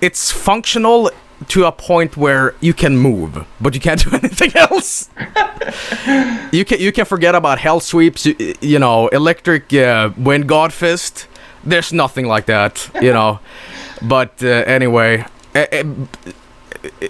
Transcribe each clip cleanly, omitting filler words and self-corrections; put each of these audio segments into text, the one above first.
it's functional to a point where you can move, but you can't do anything else. You can forget about hell sweeps, you know, electric wind god fist. There's nothing like that, you know. But anyway,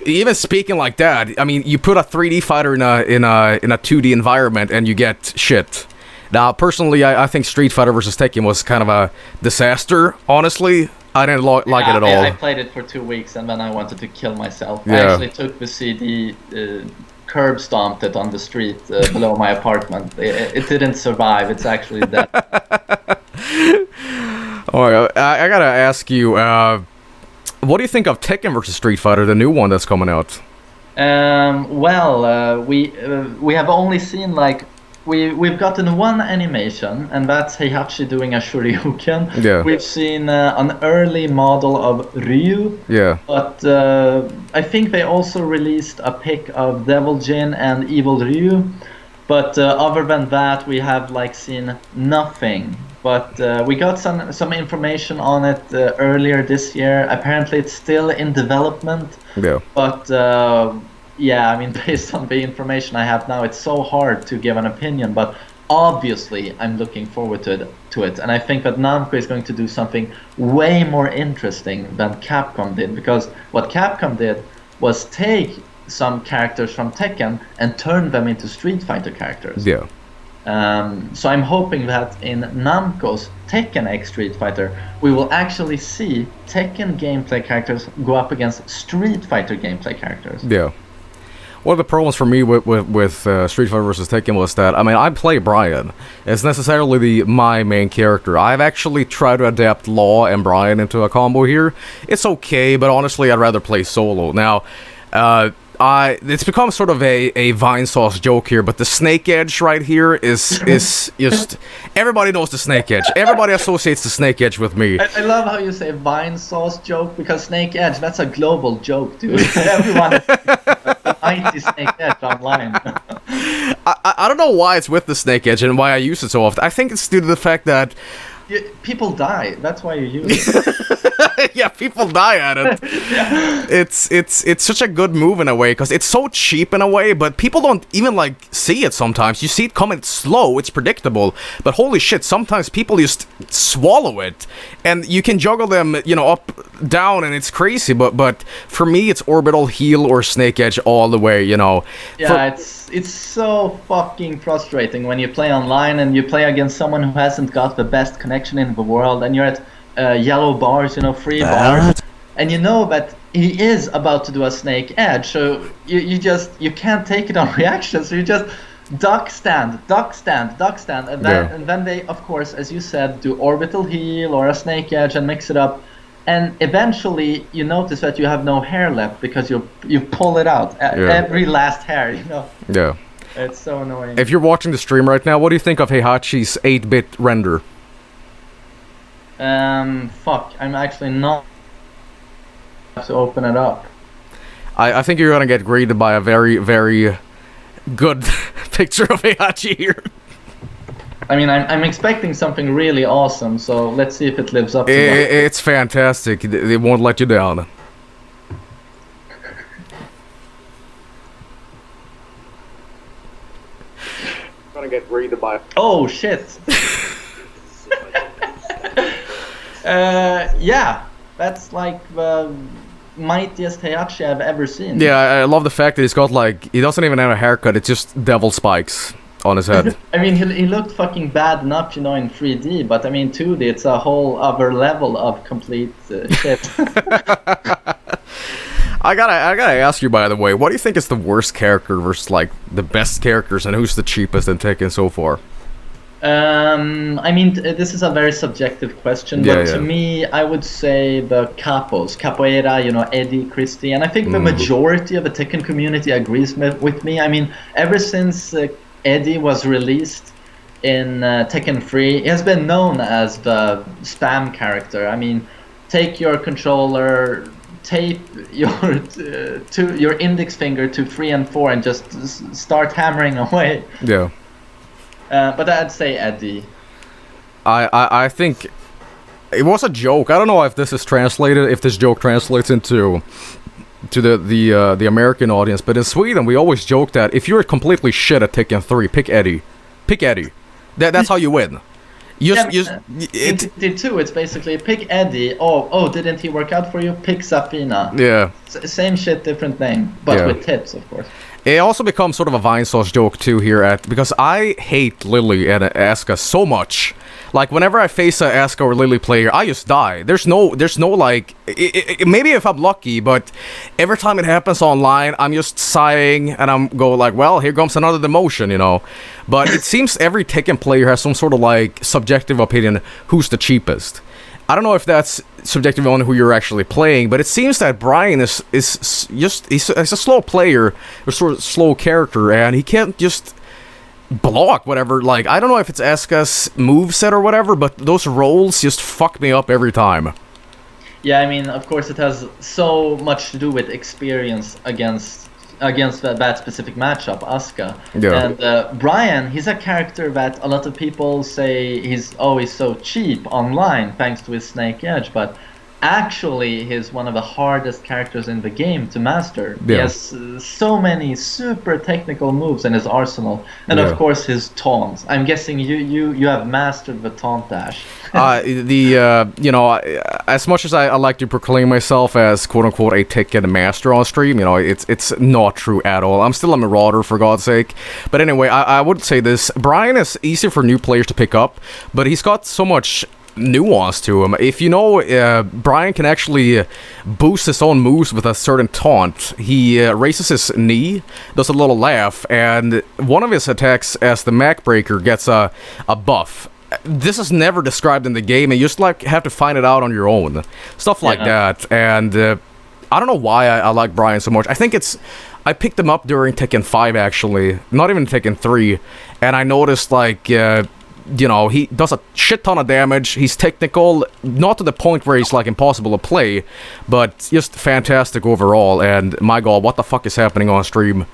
even speaking like that, I mean, you put a 3D fighter in a 2D environment and you get shit. Now, personally, I think Street Fighter vs. Tekken was kind of a disaster, honestly. I didn't like it at all. I played it for 2 weeks and then I wanted to kill myself. Yeah. I actually took the CD, curb stomped it on the street below my apartment. It didn't survive. It's actually dead. Alright, I gotta ask you, what do you think of Tekken vs. Street Fighter, the new one that's coming out? We have only seen like we've gotten one animation, and that's Heihachi doing a Shoryuken. Yeah. We've seen an early model of Ryu. Yeah. But I think they also released a pic of Devil Jin and Evil Ryu. But other than that, we have like seen nothing. But we got some information on it earlier this year. Apparently, it's still in development. Yeah. But yeah, I mean, based on the information I have now, it's so hard to give an opinion. But obviously, I'm looking forward to it. And I think that Namco is going to do something way more interesting than Capcom did. Because what Capcom did was take some characters from Tekken and turn them into Street Fighter characters. Yeah. So I'm hoping that in Namco's Tekken X Street Fighter, we will actually see Tekken gameplay characters go up against Street Fighter gameplay characters. Yeah. One of the problems for me with Street Fighter vs. Tekken was that, I mean, I play Bryan. It's necessarily my main character. I've actually tried to adapt Law and Bryan into a combo here. It's okay, but honestly, I'd rather play solo. Now, it's become sort of a Vinesauce joke here, but the Snake Edge right here is just... Everybody knows the Snake Edge. Everybody associates the Snake Edge with me. I love how you say Vinesauce joke, because Snake Edge, that's a global joke, dude. Everyone is the mighty Snake Edge online. I don't know why it's with the Snake Edge and why I use it so often. I think it's due to the fact that... People die. That's why you use it. Yeah, people die at it. Yeah. It's such a good move in a way, because it's so cheap in a way, but people don't even like see it sometimes. You see it coming slow, it's predictable, but holy shit, sometimes people just swallow it, and you can juggle them, you know, up, down, and it's crazy, but for me, it's orbital heal or Snake Edge all the way, you know. Yeah, it's so fucking frustrating when you play online and you play against someone who hasn't got the best connection in the world, and you're at yellow bars, you know, free bars, and you know that he is about to do a Snake Edge, so you can't take it on reaction, so you just duck stand, and then they, of course, as you said, do orbital heal or a Snake Edge and mix it up, and eventually you notice that you have no hair left because you pull it out, every last hair, you know. Yeah. It's so annoying. If you're watching the stream right now, what do you think of Heihachi's 8-bit render? Fuck, I'm actually not... I have to open it up. I think you're gonna get greeted by a very, very good picture of Heihachi here. I mean, I'm expecting something really awesome, so let's see if it lives up to that. It's fantastic. It won't let you down. Gonna get greeted by... Oh, shit! Yeah, that's like the mightiest Heihachi I've ever seen. Yeah, I love the fact that he's got like... He doesn't even have a haircut, it's just devil spikes on his head. I mean, he looked fucking bad enough, you know, in 3D, but I mean, 2D, it's a whole other level of complete shit. I gotta ask you, by the way, what do you think is the worst character versus like the best characters, and who's the cheapest in Tekken so far? I mean, this is a very subjective question, but to me, I would say the capos, Capoeira, you know, Eddie, Christie, and I think the majority of the Tekken community agrees with me. I mean, ever since Eddie was released in Tekken 3, he has been known as the spam character. I mean, take your controller, tape your index finger to 3 and 4 and just start hammering away. Yeah. But I'd say Eddie. I think It was a joke. I don't know if this is translated, if this joke translates into the American audience, but in Sweden we always joke that if you're completely shit at Tekken 3, pick Eddie. Pick Eddie. That's how you win. Did too. It's basically pick Eddie. Oh, didn't he work out for you? Pick Safina. Yeah. Same shit, different name, but with tips, of course. It also becomes sort of a Vinesauce joke too here because I hate Lily and Asuka so much. Like whenever I face a Asuka or Lily player, I just die. There's no like maybe if I'm lucky, but every time it happens online, I'm just sighing and I'm going like, well, here comes another demotion, you know. But it seems every Tekken player has some sort of like subjective opinion who's the cheapest. I don't know if that's subjective on who you're actually playing, but it seems that Bryan is he's a slow player, a sort of slow character, and he can't just block whatever. Like, I don't know if it's Asuka's moveset or whatever, but those rolls just fuck me up every time. Yeah, I mean, of course, it has so much to do with experience against that specific matchup, Asuka. Yeah. And Bryan, he's a character that a lot of people say he's always so cheap online thanks to his Snake Edge, but actually he's one of the hardest characters in the game to master. Yeah. He has so many super technical moves in his arsenal, and of course his taunts. I'm guessing you have mastered the taunt dash. You know, as much as I like to proclaim myself as quote unquote a Tekken master on stream, you know, it's not true at all. I'm still a marauder, for God's sake. But anyway, I would say this: Bryan is easy for new players to pick up, but he's got so much nuance to him. If you know, Bryan can actually boost his own moves with a certain taunt. He raises his knee, does a little laugh, and one of his attacks as the Mac Breaker gets a buff. This is never described in the game, and you just like have to find it out on your own. Stuff like that, and I don't know why I like Bryan so much. I think I picked him up during Tekken 5 actually, not even Tekken 3, and I noticed like you know, he does a shit ton of damage. He's technical, not to the point where he's like impossible to play, but just fantastic overall. And my god, what the fuck is happening on stream?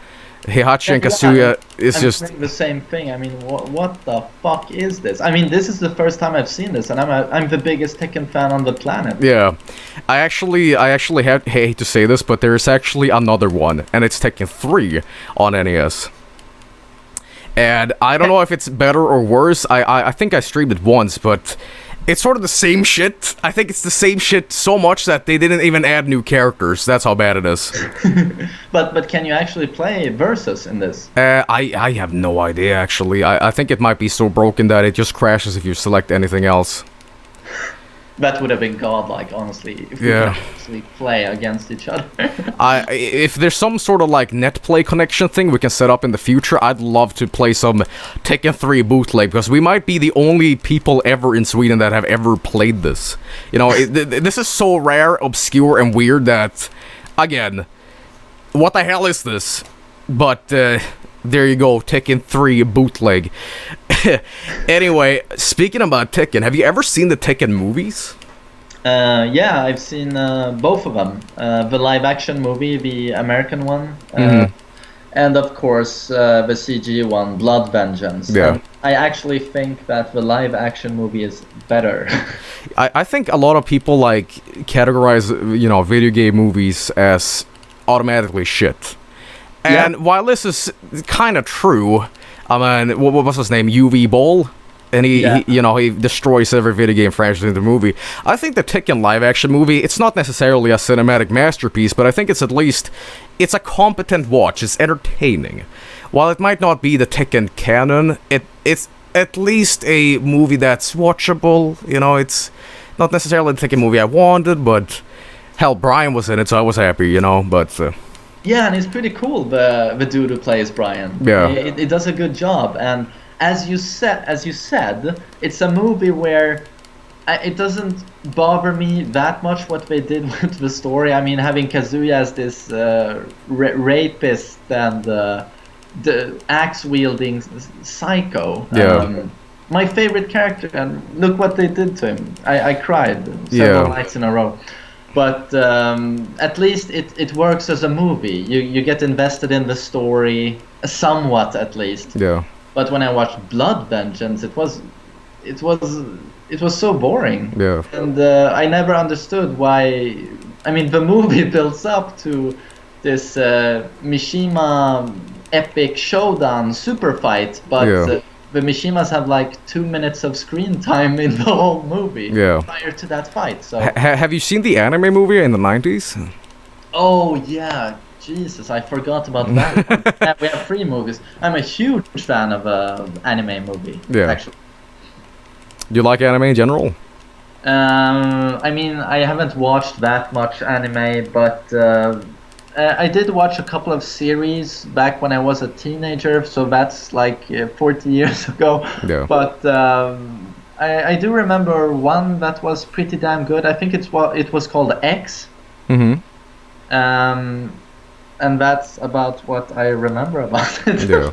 Heihachi and Kazuya is just the same thing. I mean, what the fuck is this? I mean, this is the first time I've seen this, and I'm the biggest Tekken fan on the planet. Yeah, I actually hate to say this, but there is actually another one, and it's Tekken 3 on NES. And I don't know if it's better or worse. I think I streamed it once, but it's sort of the same shit. I think it's the same shit so much that they didn't even add new characters. That's how bad it is. But can you actually play Versus in this? I have no idea, actually. I think it might be so broken that it just crashes if you select anything else. That would have been godlike, honestly, if we could actually play against each other. If there's some sort of like net play connection thing we can set up in the future, I'd love to play some Tekken 3 bootleg, because we might be the only people ever in Sweden that have ever played this. You know, this is so rare, obscure, and weird that, again, what the hell is this? But, there you go, Tekken 3 bootleg. Anyway, speaking about Tekken, have you ever seen the Tekken movies? Yeah, I've seen both of them. The live-action movie, the American one, and of course the CG one, Blood Vengeance. Yeah. I actually think that the live-action movie is better. I think a lot of people like categorize, you know, video game movies as automatically shit. And while this is kind of true, I mean, what was his name? UV Ball? And he, you know, he destroys every video game franchise in the movie. I think the Tekken live-action movie, it's not necessarily a cinematic masterpiece, but I think it's at least, it's a competent watch. It's entertaining. While it might not be the Tekken canon, it's at least a movie that's watchable. You know, it's not necessarily the Tekken movie I wanted, but hell, Bryan was in it, so I was happy, you know, but... Yeah, and it's pretty cool, the dude who plays Bryan. Yeah. It does a good job, and as you said, it's a movie where it doesn't bother me that much what they did with the story. I mean, having Kazuya as this rapist and the axe-wielding psycho. Yeah. My favorite character, and look what they did to him. I cried several nights in a row. But at least it works as a movie. You get invested in the story somewhat, at least. Yeah. But when I watched Blood Vengeance, it was it was so boring. Yeah. And I never understood why. I mean, the movie builds up to this Mishima epic showdown super fight, but Yeah. the Mishimas have like 2 minutes of screen time in the whole movie Yeah. prior to that fight. So. Have you seen the anime movie in the 90s? Oh yeah, Jesus, I forgot about that one. Yeah, we have 3 movies. I'm a huge fan of anime movie. Yeah. Actually. Do you like anime in general? I mean, I haven't watched that much anime, but I did watch a couple of series back when I was a teenager, so that's like 40 years ago. Yeah. But I do remember one that was pretty damn good. I think it was called X. Mm-hmm. And that's about what I remember about it. Yeah.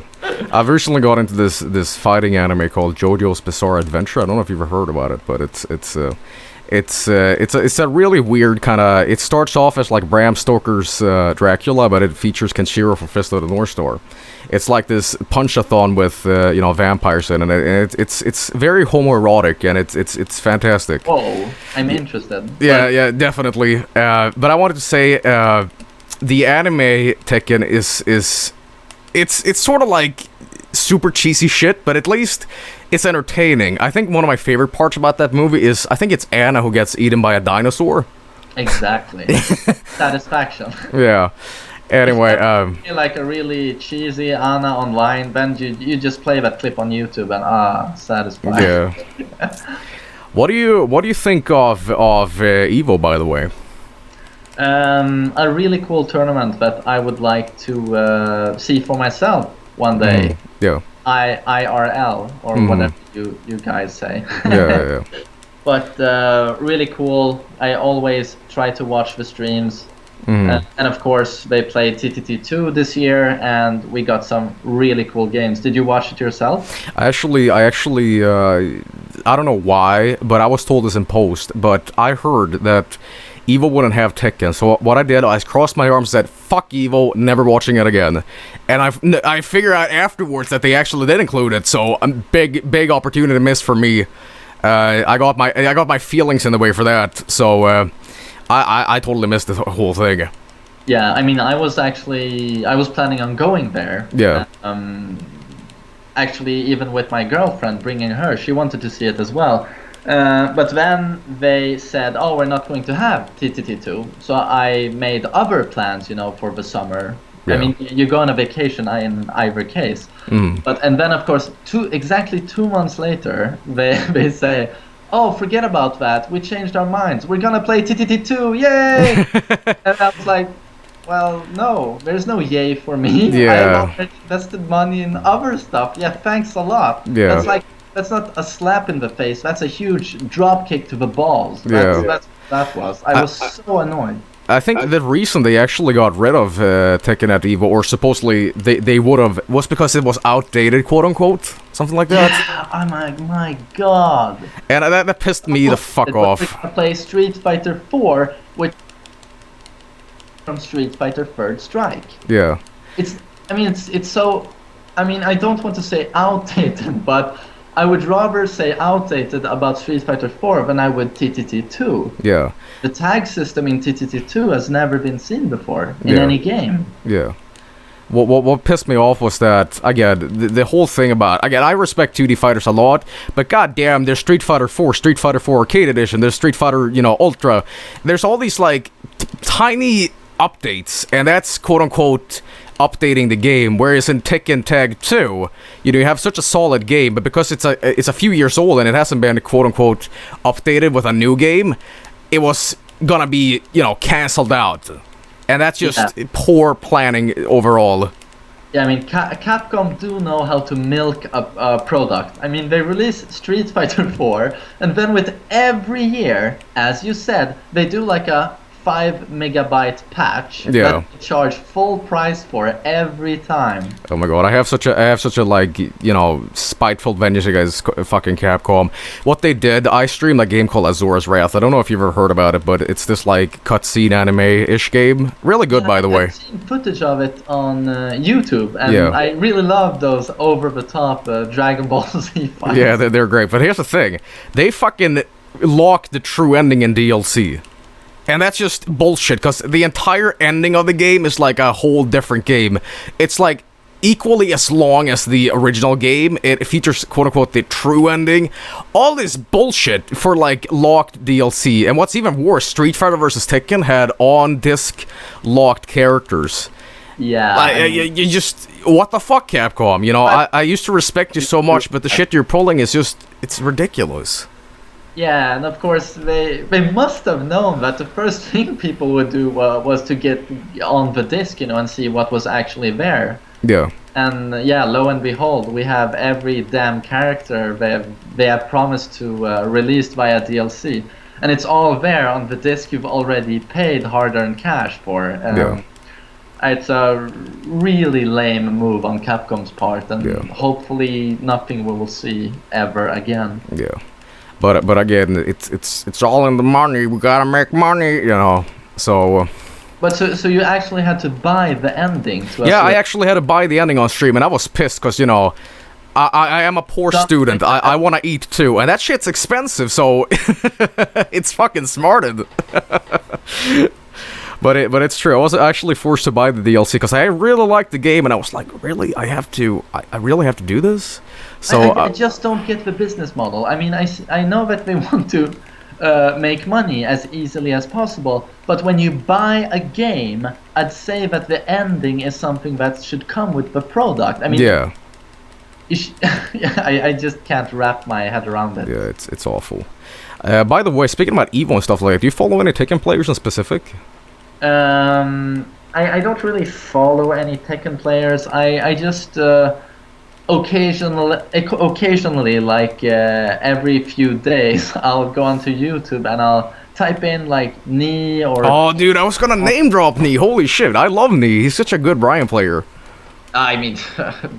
I've recently got into this fighting anime called JoJo's Bizarre Adventure. I don't know if you've ever heard about it, but it's a really weird kind of. It starts off as like Bram Stoker's Dracula, but it features Kenshiro from Fist of the North Star. It's like this punch-a-thon with vampires in it, and it's very homoerotic, and it's fantastic. Oh, I'm interested. Yeah, definitely. But I wanted to say the anime Tekken is it's sort of like super cheesy shit, but at least it's entertaining. I think one of my favorite parts about that movie is I think it's Anna who gets eaten by a dinosaur. Exactly. Satisfaction. Yeah. Anyway, like a really cheesy Anna online, then you just play that clip on YouTube and satisfied. Yeah. What do you think of Evo, by the way? A really cool tournament that I would like to see for myself one day. Yeah. IRL or whatever you guys say. Yeah. But really cool. I always try to watch the streams. And of course they played TTT2 this year, and we got some really cool games. Did you watch it yourself? I actually I don't know why, but I was told this in post, but I heard that Evo wouldn't have Tekken, so what I did, I crossed my arms and said, fuck Evo, never watching it again. And I figured out afterwards that they actually did include it, so a big opportunity missed for me. I got my feelings in the way for that, so I totally missed the whole thing. Yeah, I mean, I was planning on going there. Yeah. Actually, even with my girlfriend, bringing her, she wanted to see it as well. But then they said, oh, we're not going to have TTT2. So I made other plans, for the summer. Yeah. I mean, you go on a vacation in either case. And then, of course, exactly 2 months later, they say, oh, forget about that. We changed our minds. We're going to play TTT2. Yay! And I was like, well, no, there's no yay for me. Yeah. I already invested money in other stuff. Yeah, thanks a lot. Yeah. That's not a slap in the face. That's a huge drop kick to the balls. That's what that was. I was so annoyed. I think the reason they actually got rid of Tekken at Evo, or supposedly they would have, was because it was outdated, quote unquote, something like that. Yeah, oh my god. And that pissed me the fuck off. I play Street Fighter 4, which from Street Fighter Third Strike. Yeah. It's so. I mean, I don't want to say outdated, but I would rather say outdated about Street Fighter 4 than I would TTT2. Yeah. The tag system in TTT2 has never been seen before in any game. Yeah. What pissed me off was that, again, the whole thing about, again, I respect 2D fighters a lot, but goddamn, there's Street Fighter 4, Street Fighter 4 Arcade Edition, there's Street Fighter, Ultra. There's all these, like, tiny updates, and that's quote-unquote updating the game, whereas in Tekken Tag 2, you have such a solid game, but because it's a few years old and it hasn't been quote-unquote updated with a new game, it was gonna be, cancelled out. And that's just poor planning overall. Yeah, I mean, Capcom do know how to milk a product. I mean, they release Street Fighter 4, and then with every year, as you said, they do like a 5 megabyte patch Yeah. that they charge full price for every time. Oh my god, I have such a like, you know, spiteful vengeance against fucking Capcom. What they did, I streamed a game called Azura's Wrath. I don't know if you've ever heard about it, but it's this like cutscene anime-ish game. Really good, by the way. I've seen footage of it on YouTube, and Yeah. I really love those over-the-top Dragon Ball Z fights. Yeah, they're great. But here's the thing. They fucking locked the true ending in DLC. And that's just bullshit, because the entire ending of the game is like a whole different game. It's like equally as long as the original game. It features, quote-unquote, the true ending. All this bullshit for, like, locked DLC. And what's even worse, Street Fighter vs. Tekken had on-disc locked characters. Yeah. You just... What the fuck, Capcom? You know, I used to respect you so much, but the shit you're pulling is just... It's ridiculous. Yeah, and of course they must have known that the first thing people would do was to get on the disc, you know, and see what was actually there. Yeah. And yeah, lo and behold, we have every damn character they have promised to release via DLC, and it's all there on the disc you've already paid hard-earned cash for. Yeah. It's a really lame move on Capcom's part, and hopefully nothing we will see ever again. Yeah. But again, it's all in the money. We gotta make money, you know. So. But so you actually had to buy the ending. I actually had to buy the ending on stream, and I was pissed because, you know, I am a poor student. I want to eat too, and that shit's expensive. So it's fucking smarted. But it's true. I was actually forced to buy the DLC because I really liked the game, and I was like, really, I really have to do this. So I just don't get the business model. I mean, I know that they want to make money as easily as possible, but when you buy a game, I'd say that the ending is something that should come with the product. I mean, yeah, I just can't wrap my head around it. Yeah, it's awful. By the way, speaking about Evo and stuff like that, do you follow any Tekken players in specific? I don't really follow any Tekken players. I just occasionally, like every few days, I'll go onto YouTube and I'll type in like Knee or... Oh, dude, I was gonna name drop Knee. Holy shit, I love Knee. He's such a good Bryan player. I mean,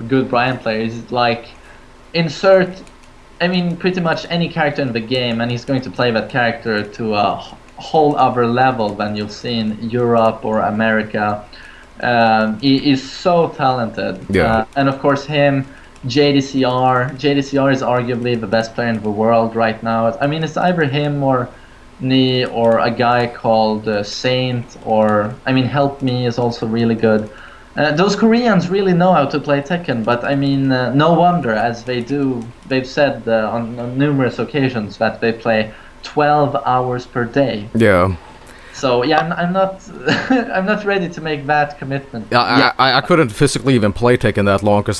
good Bryan player is like insert... I mean, pretty much any character in the game, and he's going to play that character to a whole other level than you'll see in Europe or America. He is so talented. Yeah. And of course him, JDCR. JDCR is arguably the best player in the world right now. I mean, it's either him or Knee or a guy called Saint, or, I mean, Help Me is also really good. Those Koreans really know how to play Tekken, but I mean, no wonder, as they've said on numerous occasions that they play 12 hours per day. Yeah. So yeah, I'm not I'm not ready to make that commitment. Yeah, I couldn't physically even play Tekken that long because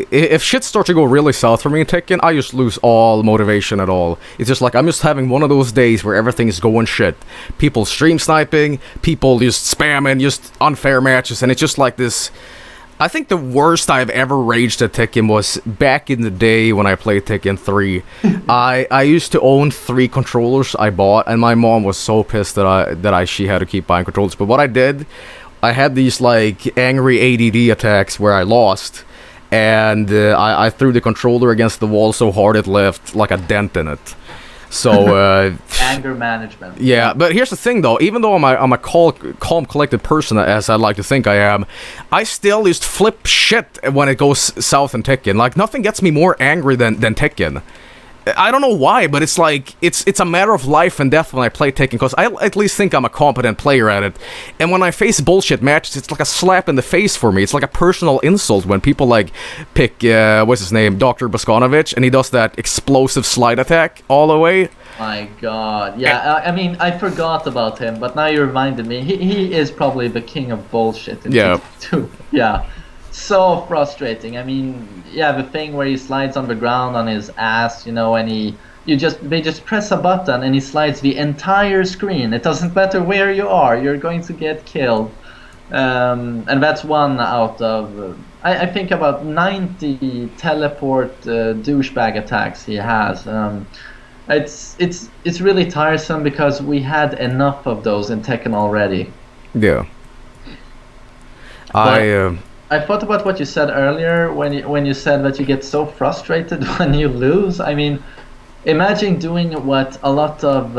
if shit starts to go really south for me in Tekken, I just lose all motivation at all. It's just like I'm just having one of those days where everything is going shit. People stream sniping, people just spamming, just unfair matches, and it's just like this. I think the worst I've ever raged at Tekken was back in the day when I played Tekken 3. I used to own 3 controllers I bought, and my mom was so pissed that she had to keep buying controllers. But what I did, I had these like angry ADD attacks where I lost, and I threw the controller against the wall so hard it left like a dent in it. So anger management. Yeah, but here's the thing though. Even though I'm a calm, collected person, as I like to think I am, I still just flip shit when it goes south in Tekken. Like nothing gets me more angry than Tekken. I don't know why, but it's like it's a matter of life and death when I play Tekken, because I at least think I'm a competent player at it. And when I face bullshit matches, it's like a slap in the face for me. It's like a personal insult when people like pick what's his name, Dr. Boskanovich, and he does that explosive slide attack all the way. My God, yeah. I mean, I forgot about him, but now you reminded me. He is probably the king of bullshit. Yeah. Too. Yeah. So frustrating. I mean, yeah, the thing where he slides on the ground on his ass, you know, and they just press a button and he slides the entire screen. It doesn't matter where you are, you're going to get killed. And that's one out of, I think about 90 teleport douchebag attacks he has. It's really tiresome because we had enough of those in Tekken already. Yeah. But I thought about what you said earlier when you said that you get so frustrated when you lose. I mean, imagine doing what a lot of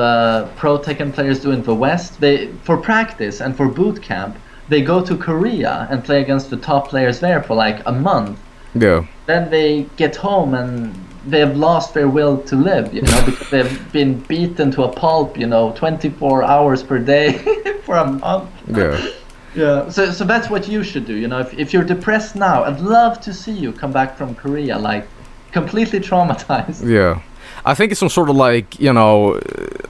pro Tekken players do in the West. They, for practice and for boot camp, they go to Korea and play against the top players there for like a month. Yeah. Then they get home and they have lost their will to live, you know, because they've been beaten to a pulp, you know, 24 hours per day for a month. Yeah. Yeah, so that's what you should do, you know. If you're depressed now, I'd love to see you come back from Korea, like, completely traumatized. Yeah. I think it's some sort of like, you know,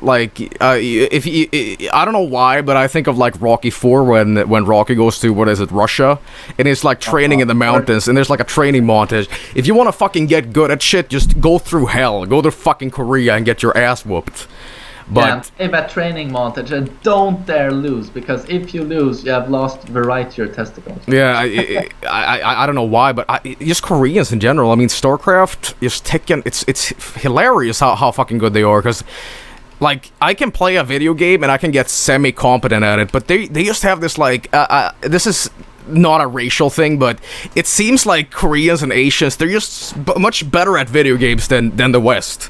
like if you, I don't know why, but I think of like Rocky 4 when Rocky goes to, what is it, Russia, and it's like training in the mountains, and there's like a training montage. If you want to fucking get good at shit, just go through hell, go to fucking Korea and get your ass whooped. But yeah, that training montage, and don't dare lose, because if you lose, you have lost the right to your testicles. Yeah, I don't know why, but just Koreans in general. I mean, StarCraft, just Tekken, it's hilarious how fucking good they are, because like I can play a video game and I can get semi-competent at it, but they just have this like this is not a racial thing, but it seems like Koreans and Asians, they're just much better at video games than the West.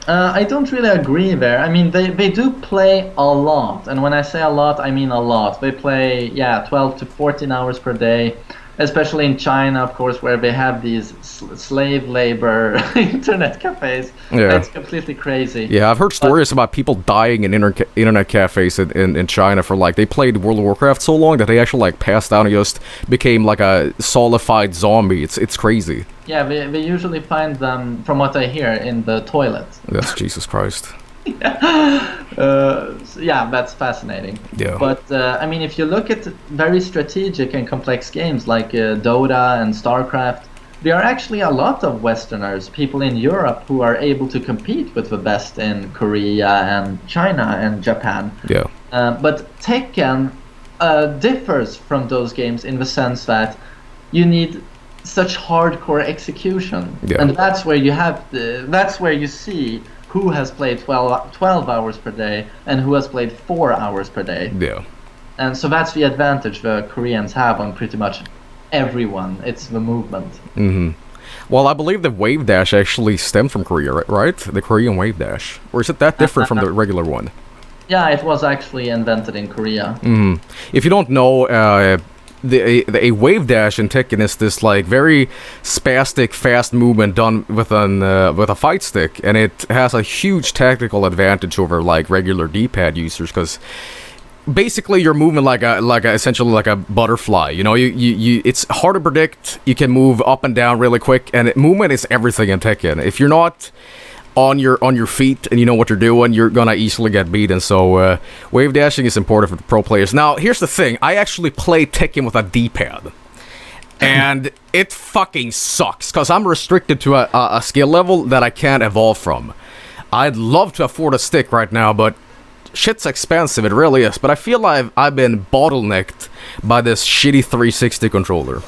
I don't really agree there. I mean, they do play a lot, and when I say a lot, I mean a lot. They play, 12 to 14 hours per day, especially in China, of course, where they have these slave labor internet cafes. Yeah. It's completely crazy. Yeah, I've heard stories about people dying in internet cafes in China for like, they played World of Warcraft so long that they actually like passed out and just became like a solidified zombie. It's crazy. Yeah, they usually find them, from what I hear, in the toilet. That's Jesus Christ. Yeah, that's fascinating. Yeah. But I mean, if you look at very strategic and complex games like Dota and StarCraft, there are actually a lot of Westerners, people in Europe, who are able to compete with the best in Korea and China and Japan. Yeah. But Tekken differs from those games in the sense that you need such hardcore execution, and that's where you see who has played 12 hours per day and who has played 4 hours per day. Yeah. And so that's the advantage the Koreans have on pretty much everyone. It's the movement. Mm-hmm. Well, I believe the wave dash actually stemmed from Korea, right? The Korean wave dash, or is it that different from the regular one? Yeah, it was actually invented in Korea. Mm-hmm. If you don't know, a wave dash in Tekken is this like very spastic, fast movement done with a fight stick, and it has a huge tactical advantage over like regular D-pad users, because basically you're moving like essentially like a butterfly. You know, you it's hard to predict. You can move up and down really quick, and movement is everything in Tekken. If you're not on your feet and you know what you're doing, you're gonna easily get beaten. So wave dashing is important for the pro players. Now here's the thing, I actually play Tekken with a D-pad, and it fucking sucks because I'm restricted to a skill level that I can't evolve from. I'd love to afford a stick right now, but shit's expensive, it really is. But I feel like I've been bottlenecked by this shitty 360 controller.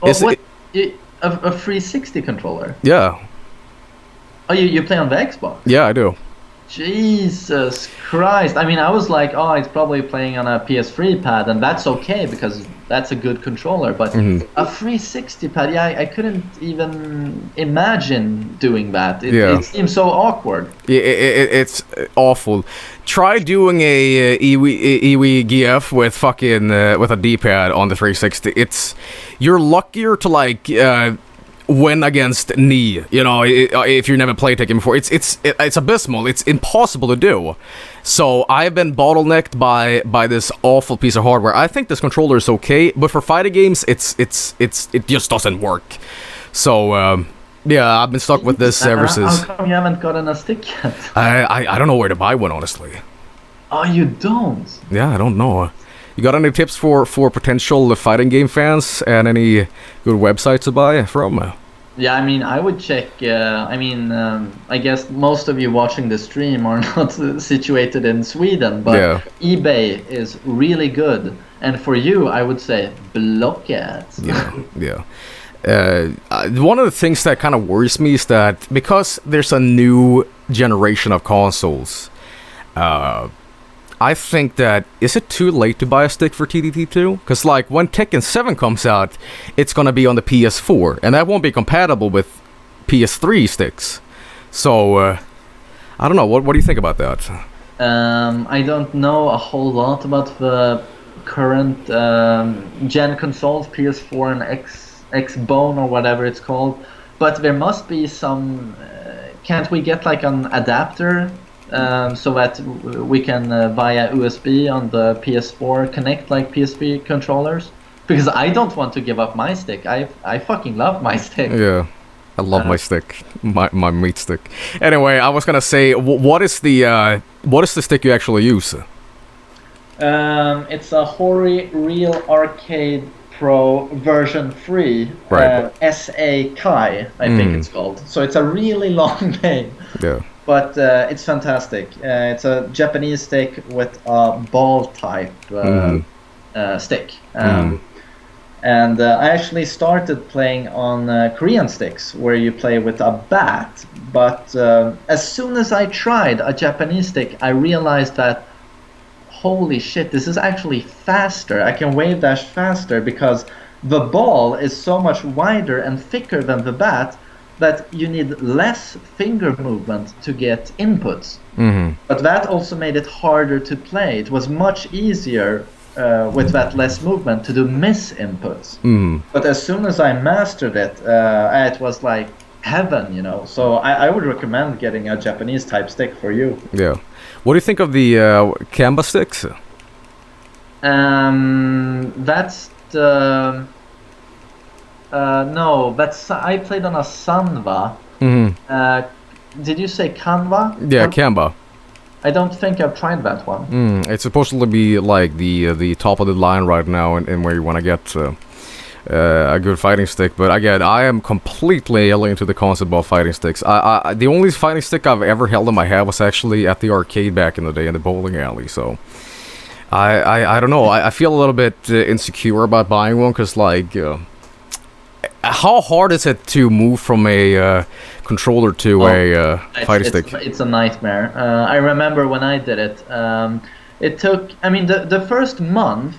A 360 controller? Yeah. Oh, you play on the Xbox? Yeah, I do. Jesus Christ. I mean, I was like, oh, it's probably playing on a PS3 pad, and that's okay because that's a good controller. But a 360 pad, I couldn't even imagine doing that. It seems so awkward. Yeah, it's awful. Try doing a Iwi GF with fucking with a D-pad on the 360. You're luckier to like win against knee, you know, if you've never played Tekken before. It's abysmal. It's impossible to do. So I've been bottlenecked by this awful piece of hardware. I think this controller is okay, but for fighting games, it just doesn't work. So yeah, I've been stuck with this ever since. How come you haven't gotten a stick yet? I don't know where to buy one, honestly. Oh, you don't? Yeah, I don't know. You got any tips for potential fighting game fans and any good websites to buy from? Yeah, I mean, I would check. I guess most of you watching the stream are not situated in Sweden, but eBay is really good. And for you, I would say Blocket. Yeah. One of the things that kind of worries me is that because there's a new generation of consoles, I think that, is it too late to buy a stick for TDT2? Because, like, when Tekken 7 comes out, it's gonna be on the PS4, and that won't be compatible with PS3 sticks. So, I don't know, what do you think about that? I don't know a whole lot about the current gen consoles, PS4 and Xbone or whatever it's called, but there must be some. Can't we get like an adapter so that we can via USB on the PS4 connect like PSP controllers? Because I don't want to give up my stick. I fucking love my stick. Yeah, I love my stick, my meat stick. Anyway, I was gonna say, what is the stick you actually use? It's a Hori Real Arcade Pro version 3, right. SA Kai, I think it's called. So it's a really long name. Yeah. But it's fantastic. It's a Japanese stick with a ball type stick. And I actually started playing on Korean sticks, where you play with a bat. But as soon as I tried a Japanese stick, I realized that, holy shit, this is actually faster. I can wave dash faster because the ball is so much wider and thicker than the bat that you need less finger movement to get inputs. But that also made it harder to play. It was much easier with that less movement to do miss inputs. But as soon as I mastered it, it was like heaven, you know. So I would recommend getting a Japanese type stick for you. Yeah. What do you think of the Kamba sticks? That's the... no, that's... I played on a Sanwa. Did you say Canva? Yeah, Kamba. I don't think I've tried that one. It's supposed to be like the top of the line right now, and where you want to get a good fighting stick. But again, I am completely alien to the concept of fighting sticks. The only fighting stick I've ever held in my hand was actually at the arcade back in the day in the bowling alley. So I don't know. I feel a little bit insecure about buying one because, like, how hard is it to move from a controller to a fighting stick? It's a nightmare. I remember when I did it. It took. I mean, the first month.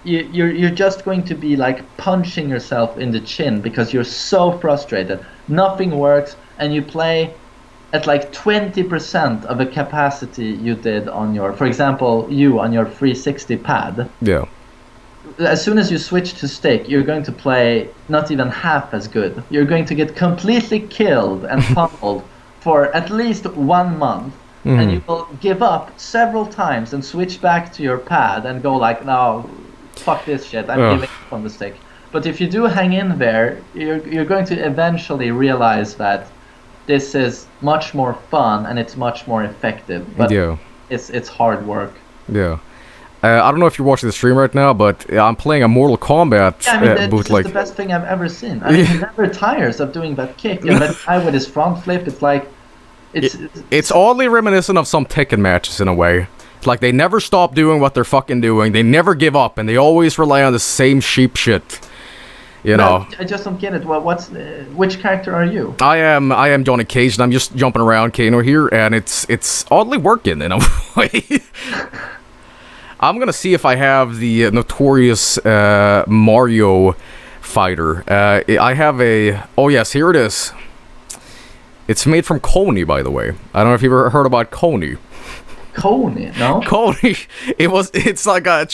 You're just going to be like punching yourself in the chin because you're so frustrated. Nothing works, and you play at like 20% of the capacity you did on your, for example, on your 360 pad. Yeah. As soon as you switch to stick, you're going to play not even half as good. You're going to get completely killed and pummeled for at least 1 month. And you will give up several times and switch back to your pad and go like, no, fuck this shit, I'm giving up on the stick. But if you do hang in there, you're going to eventually realize that this is much more fun and it's much more effective. But it's hard work. Yeah. I don't know if you're watching the stream right now, but I'm playing a Mortal Kombat bootleg. This is the best thing I've ever seen. I mean, he never tires of doing that kick. And that guy with his front flip, it's like... It's oddly reminiscent of some Tekken matches in a way. It's like they never stop doing what they're fucking doing. They never give up, and they always rely on the same sheep shit. You know. I just don't get it. Well, which character are you? I am Johnny Cage, and I'm just jumping around Kano here, and it's oddly working in a way. I'm gonna see if I have the notorious Mario fighter. I have a... Oh yes, here it is. It's made from Coney, by the way. I don't know if you've ever heard about Coney. Coney, no? Coney. It's like a